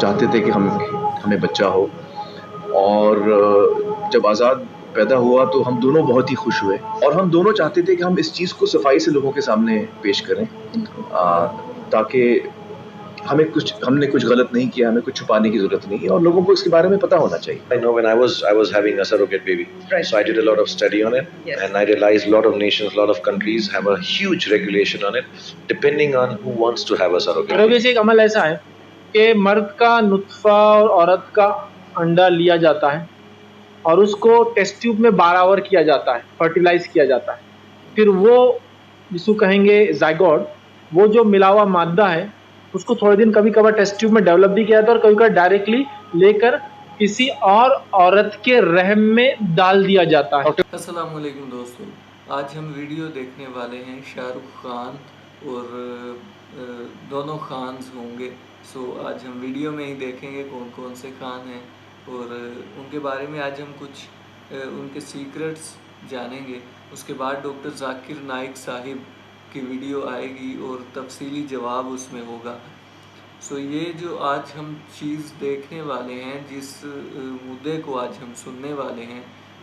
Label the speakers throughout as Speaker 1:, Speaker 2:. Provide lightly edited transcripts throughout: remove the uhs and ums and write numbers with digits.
Speaker 1: چاہتے تھے کہ ہمیں بچہ ہو، اور جب آزاد پیدا ہوا تو ہم دونوں بہت ہی خوش ہوئے، اور ہم دونوں چاہتے تھے کہ ہم اس چیز کو صفائی سے لوگوں کے سامنے پیش کریں، تاکہ ہم نے کچھ غلط نہیں کیا، ہمیں کچھ چھپانے کی ضرورت نہیں ہے، اور لوگوں کو اس کے بارے میں پتہ ہونا چاہیے. I know when I was having a surrogate baby, right. So I did a lot of study on it, yes. And I realized a lot of nations, a lot of countries have a huge regulation on it, depending on who wants to have a surrogate.
Speaker 2: Surrogacy ایک عمل ایسا ہے کہ مرد کا نطفہ اور عورت کا انڈا لیا جاتا ہے اور اس کو ٹیسٹ ٹیوب میں بارآور کیا جاتا ہے، فرٹیلائز کیا جاتا ہے. پھر وہ جس کو کہیں گے زائگوٹ، وہ جو ملا ہوا مادہ ہے اس کو تھوڑے دن کبھی کبھار ٹیسٹ ٹیوب میں ڈیولپ بھی کیا جاتا ہے، اور کبھی کبھار ڈائریکٹلی لے کر کسی اور عورت کے رحم میں ڈال دیا جاتا ہے.
Speaker 3: السلام علیکم دوستو، آج ہم ویڈیو دیکھنے والے ہیں شاہ رخ خان اور دونوں خانز ہوں گے. سو آج ہم ویڈیو میں ہی دیکھیں گے کون کون سے خان ہیں، اور ان کے بارے میں آج ہم کچھ ان کے سیکرٹس جانیں گے. اس کے بعد ڈاکٹر ذاکر نائک صاحب کی ویڈیو آئے گی اور تفصیلی جواب اس میں ہوگا. سو یہ جو آج ہم چیز دیکھنے والے ہیں، جس مدعے کو آج ہم سننے والے ہیں،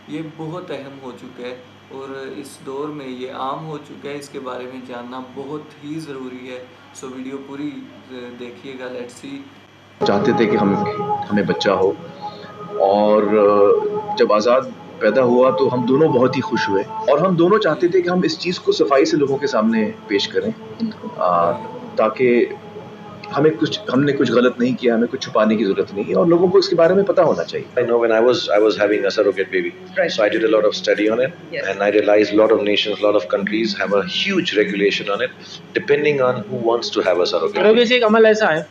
Speaker 3: یہ بہت اہم ہو چکا ہے اور اس دور میں یہ عام ہو چکا ہے. اس کے بارے میں جاننا بہت ہی ضروری ہے. سو ویڈیو پوری دیکھیے گا. Let's see.
Speaker 1: چاہتے تھے کہ ہمیں بچہ ہو، اور جب آزاد پیدا ہوا تو ہم دونوں بہت ہی خوش ہوئے، اور ہم دونوں چاہتے تھے کہ ہم اس چیز کو صفائی سے لوگوں کے سامنے پیش کریں، تاکہ ہم نے کچھ غلط نہیں کیا، ہمیں کچھ چھپانے کی ضرورت نہیں ہے، اور لوگوں کو اس کے بارے میں پتہ ہونا چاہیے. I know when I was having a surrogate baby, right. So I did a lot of study on it, yes. And I realized a lot of nations, a lot of countries have a huge regulation on it, depending on who wants to have a surrogate.
Speaker 2: Surrogacy ایک عمل ایسا ہے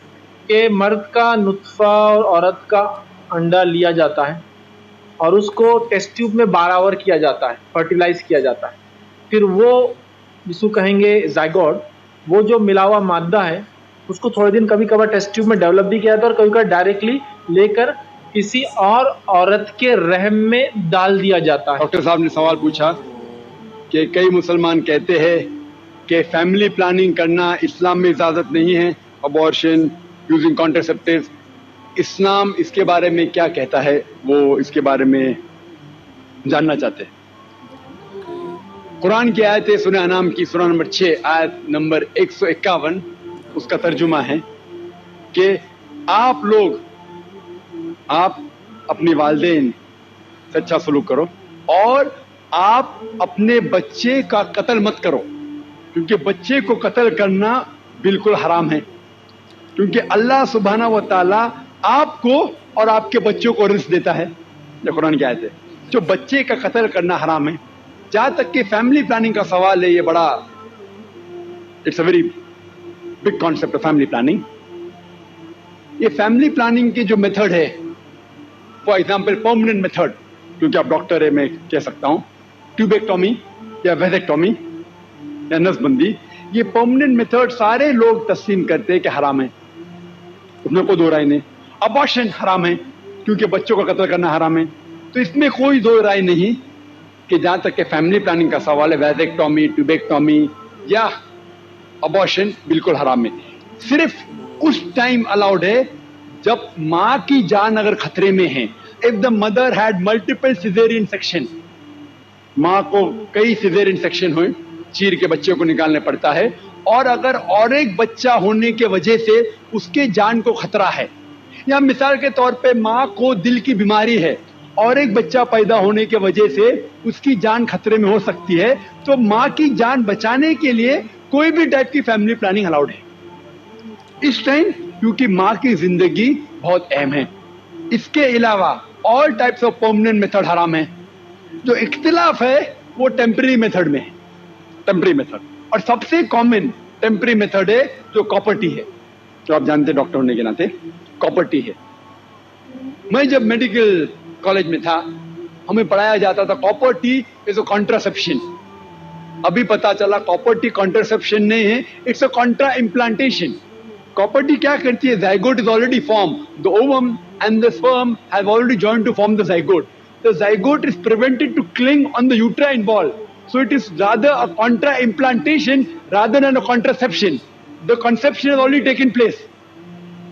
Speaker 2: کہ مرد کا نطفہ اور عورت کا انڈا لیا جاتا ہے اور اس کو ٹیسٹ ٹیوب میں بارآور کیا جاتا ہے، فرٹیلائز کیا جاتا ہے. پھر وہ جس کو کہیں گے زائگوٹ، وہ جو ملا ہوا مادہ ہے اس کو تھوڑے دن کبھی کبھار ٹیسٹ ٹیوب میں ڈیولپ بھی کیا جاتا ہے، اور کبھی کبھار ڈائریکٹلی لے کر کسی اور عورت کے رحم میں ڈال دیا جاتا ہے.
Speaker 4: ڈاکٹر صاحب نے سوال پوچھا کہ کئی مسلمان کہتے ہیں کہ فیملی پلاننگ کرنا اسلام میں اجازت نہیں ہے، ابارشن، یوزنگ کانٹرسیپٹیوز. اسلام اس کے بارے میں کیا کہتا ہے، وہ اس کے بارے میں جاننا چاہتے ہیں. قرآن کی آیت ہے سورہ انعام کی سورہ نمبر 6 آیت نمبر 151. اس کا ترجمہ ہے کہ آپ اپنے والدین سے اچھا سلوک کرو، اور آپ اپنے بچے کا قتل مت کرو، کیونکہ بچے کو قتل کرنا بالکل حرام ہے. کیونکہ اللہ سبحانہ و تعالیٰ آپ کو اور آپ کے بچوں کو رزق دیتا ہے. یہ قرآن کی آیت ہے. جو بچے کا قتل کرنا حرام ہے. جہاں تک کہ فیملی پلاننگ کا سوال ہے، یہ بڑا it's a very big concept of family planning. یہ فیملی پلاننگ کی جو میتھڈ ہے، فار ایگزامپل پرماننٹ میتھڈ، کیونکہ آپ ڈاکٹر ہے میں کہہ سکتا ہوں، ٹیوبیکٹومی یا ویزیکٹومی یا نس بندی، یہ پرماننٹ میتھڈ سارے لوگ تسلیم کرتے ہیں کہ حرام ہے، اس میں کوئی دو رائے نہیں. ابارشن حرام ہے کیونکہ بچوں کا قتل کرنا حرام ہے. تو اس میں کوئی دو رائے نہیں کہ جہاں تک کہ فیملی پلاننگ کا سوال ہے، ویزیکٹومی، ٹیوبیکٹومی یا ابارشن بالکل حرام ہے. صرف اس ٹائم الاؤڈ ہے جب ماں کی جان اگر خطرے میں ہے. If the mother had multiple caesarean section, ماں کو کئی سیزیرین سیکشن ہوئے، چیر کے بچے کو نکالنا پڑتا ہے، اور اگر اور ایک بچہ ہونے کی وجہ سے اس کے جان کو خطرہ ہے، یا مثال کے طور پہ ماں کو دل کی بیماری ہے اور ایک بچہ پیدا ہونے کی وجہ سے اس کی جان خطرے میں ہو سکتی ہے، تو ماں کی جان بچانے کے لیے کوئی بھی ٹائپ کی فیملی پلاننگ الاؤڈ ہے اس ٹائم، کیونکہ ماں کی زندگی بہت اہم ہے. اس کے علاوہ all types of permanent method حرام ہے. جو اختلاف ہے وہ ٹیمپرری میتھڈ میں ہے، ٹیمپرری میتھڈ. اور سب سے کامن ٹیمپرری میتھڈ ہے جو کاپرٹی ہے، جو آپ جانتے ڈاکٹر ہونے کے ناطے کاپرٹی ہے. میں جب میڈیکل کالج میں تھا ہمیں پڑھایا جاتا تھا کاپرٹی از اے کانٹراسیپشن. ابھی پتا چلا کاپرٹی کانٹراسیپشن نہیں ہے، اٹس اے کانٹرا امپلانٹیشن. کاپرٹی کیا کرتی ہے؟ Zygote is already form, the ovum and the sperm have already joined to form the zygote. The zygote is prevented to cling on the uterine wall, so it is rather a contra implantation rather than a contraception. The conception has already taken place.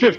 Speaker 4: 5th.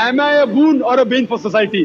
Speaker 4: Am I a boon or a bane for society?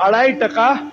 Speaker 4: 2.5%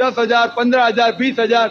Speaker 4: 10,000 15,000 20,000,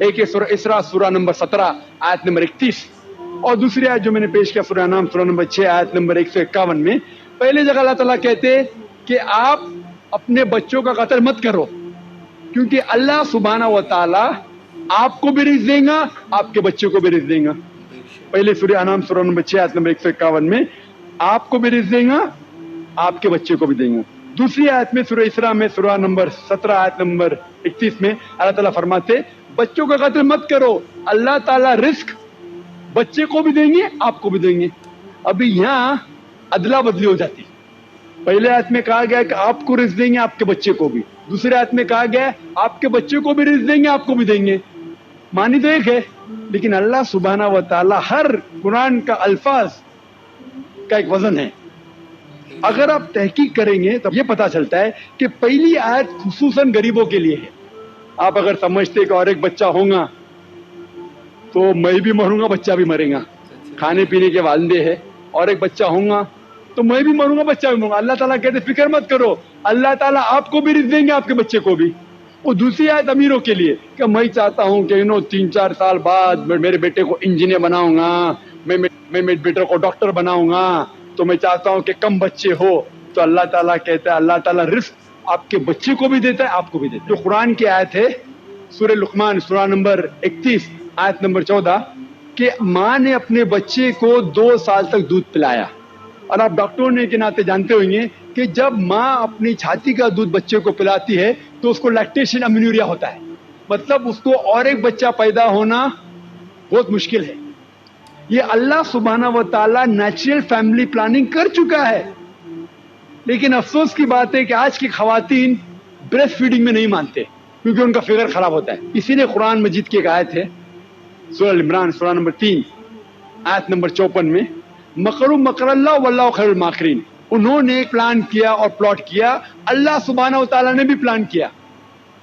Speaker 4: ایک ہے سورہ اسراء سورہ number 17 آیت number 31، اور دوسری آیت جو میں نے پیش کیا سورہ انعام سورہ نمبر 6 آیت نمبر 151 میں. پہلے جگہ اللہ تعالیٰ کہتے کہ آپ اپنے بچوں کا قتل مت کرو، کیونکہ اللہ سبحانہ و تعالیٰ آپ کو بھی رزق دیں گا، آپ کے بچوں کو بھی رزق دیں گا. پہلے سورہ انعام سورہ نمبر 6 آیت نمبر 151 میں آپ کو بھی رزق دیں گا، آپ کے بچے کو بھی دیں گا. دوسری آیت میں سورہ اسراء میں سورہ نمبر 17 آیت نمبر 31 میں اللہ تعالیٰ فرماتے بچوں کا قتل مت کرو، اللہ تعالیٰ رزق بچے کو بھی دیں گے، آپ کو بھی دیں گے. ابھی یہاں ادلا بدلی ہو جاتی. پہلے آیت میں کہا گیا کہ آپ کو رزق دیں گے، آپ کے بچے کو بھی. دوسرے آیت میں کہا گیا آپ کے بچے کو بھی رزق دیں گے، آپ کو بھی دیں گے. معنی تو ایک ہے، لیکن اللہ سبحانہ و تعالی ہر قرآن کا الفاظ کا ایک وزن ہے. اگر آپ تحقیق کریں گے تو یہ پتا چلتا ہے کہ پہلی آیت خصوصاً غریبوں کے لیے ہے. آپ اگر سمجھتے کہ اور ایک بچہ ہوگا تو میں بھی مروں گا، بچہ بھی مرے گا، کھانے پینے کے والدے ہیں، اور ایک بچہ ہوگا تو میں بھی مروں گا، بچہ بھی مروں گا. اللہ تعالیٰ کہتے فکر مت کرو، اللہ تعالیٰ آپ کو بھی رزق دیں گے، آپ کے بچے کو بھی. وہ دوسری آیت امیروں کے لیے کہ میں چاہتا ہوں کہ 3-4 سال بعد میں میرے بیٹے کو انجینئر بناؤں گا، میں میرے بیٹے کو ڈاکٹر بناؤں گا، تو میں چاہتا ہوں کہ کم بچے ہو. تو اللہ تعالیٰ کہتا ہے اللہ تعالیٰ رزق آپ کے بچے کو بھی دیتا ہے، آپ کو بھی دیتا ہے. جو قرآن کی آیت ہے سورہ لقمان سورہ نمبر 31 آیت نمبر 14 کہ ماں نے اپنے بچے کو 2 سال تک دودھ پلایا. اور آپ ڈاکٹر ہونے کے ناطے جانتے ہوئیں گے کہ جب ماں اپنی چھاتی کا دودھ بچے کو پلاتی ہے تو اس کو لیکٹیشن امینوریا ہوتا ہے، مطلب اس کو اور ایک بچہ پیدا ہونا بہت مشکل ہے. یہ اللہ سبحانہ و تعالیٰ نیچرل فیملی پلاننگ کر چکا ہے. لیکن افسوس کی بات ہے کہ آج کی خواتین بریسٹ فیڈنگ میں نہیں مانتے کیونکہ ان کا فگر خراب ہوتا ہے. اسی لیے قرآن مجید کی ایک آیت ہے سورہ عمران سورہ نمبر 3 آیت نمبر 54 میں مکروا مکر اللہ واللہ خیر الماکرین. انہوں نے پلان کیا اور پلاٹ کیا، اللہ سبحانہ و تعالیٰ نے بھی پلان کیا،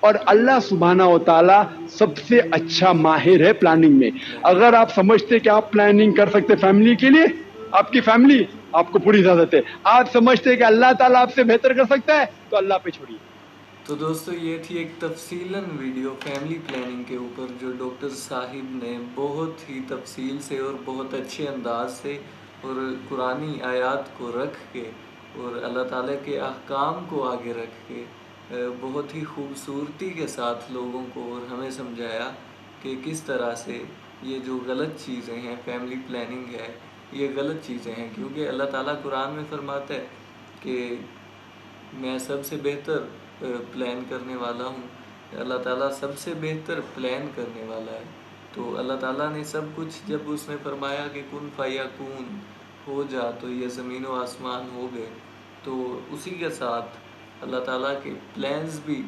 Speaker 4: اور اللہ سبحانہ و تعالیٰ سب سے اچھا ماہر ہے پلاننگ میں. اگر آپ سمجھتے کہ آپ پلاننگ کر سکتے فیملی کے لیے، آپ کی فیملی، آپ کو پوری اجازت ہے. آپ سمجھتے کہ اللہ تعالیٰ آپ سے بہتر کر سکتا ہے تو اللہ پہ چھوڑیے.
Speaker 3: تو دوستو یہ تھی ایک تفصیلاً ویڈیو فیملی پلاننگ کے اوپر جو ڈاکٹر صاحب نے بہت ہی تفصیل سے اور بہت اچھے انداز سے اور قرآنی آیات کو رکھ کے اور اللہ تعالیٰ کے احکام کو آگے رکھ کے بہت ہی خوبصورتی کے ساتھ لوگوں کو اور ہمیں سمجھایا کہ کس طرح سے یہ جو غلط چیزیں ہیں فیملی پلاننگ ہے یہ غلط چیزیں ہیں. کیونکہ اللہ تعالیٰ قرآن میں فرماتا ہے کہ میں سب سے بہتر پلان کرنے والا ہوں، اللہ تعالیٰ سب سے بہتر پلان کرنے والا ہے. تو اللہ تعالیٰ نے سب کچھ جب اس نے فرمایا کہ کن فیکون ہو جا تو یہ زمین و آسمان ہو گئے، تو اسی کے ساتھ اللہ تعالیٰ کے پلانز بھی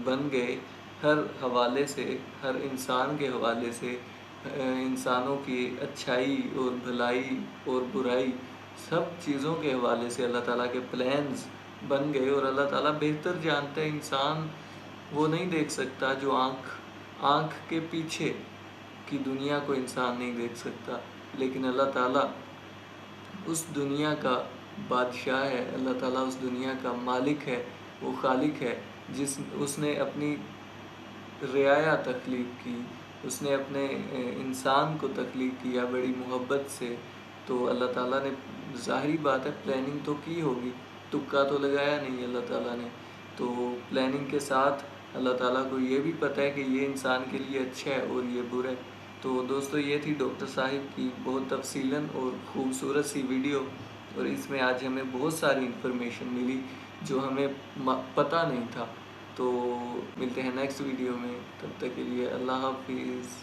Speaker 3: بن گئے ہر حوالے سے، ہر انسان کے حوالے سے، انسانوں کی اچھائی اور بھلائی اور برائی سب چیزوں کے حوالے سے اللہ تعالیٰ کے پلانز بن گئے. اور اللہ تعالیٰ بہتر جانتا ہے، انسان وہ نہیں دیکھ سکتا جو آنکھ کے پیچھے کی دنیا کو انسان نہیں دیکھ سکتا، لیکن اللہ تعالیٰ اس دنیا کا بادشاہ ہے، اللہ تعالیٰ اس دنیا کا مالک ہے، وہ خالق ہے. اس نے اپنی رعایا تخلیق کی، اس نے اپنے انسان کو تخلیق کیا بڑی محبت سے. تو اللہ تعالیٰ نے ظاہری بات ہے پلاننگ تو کی ہوگی، تکا تو لگایا نہیں اللہ تعالیٰ نے. تو پلاننگ کے ساتھ اللہ تعالیٰ کو یہ بھی پتہ ہے کہ یہ انسان کے لیے اچھا ہے اور یہ برا ہے. تو دوستو یہ تھی ڈاکٹر صاحب کی بہت تفصیلاً اور خوبصورت سی ویڈیو، اور اس میں آج ہمیں بہت ساری انفارمیشن ملی جو ہمیں پتہ نہیں تھا. تو ملتے ہیں نیکسٹ ویڈیو میں، تب تک کے لیے اللہ حافظ.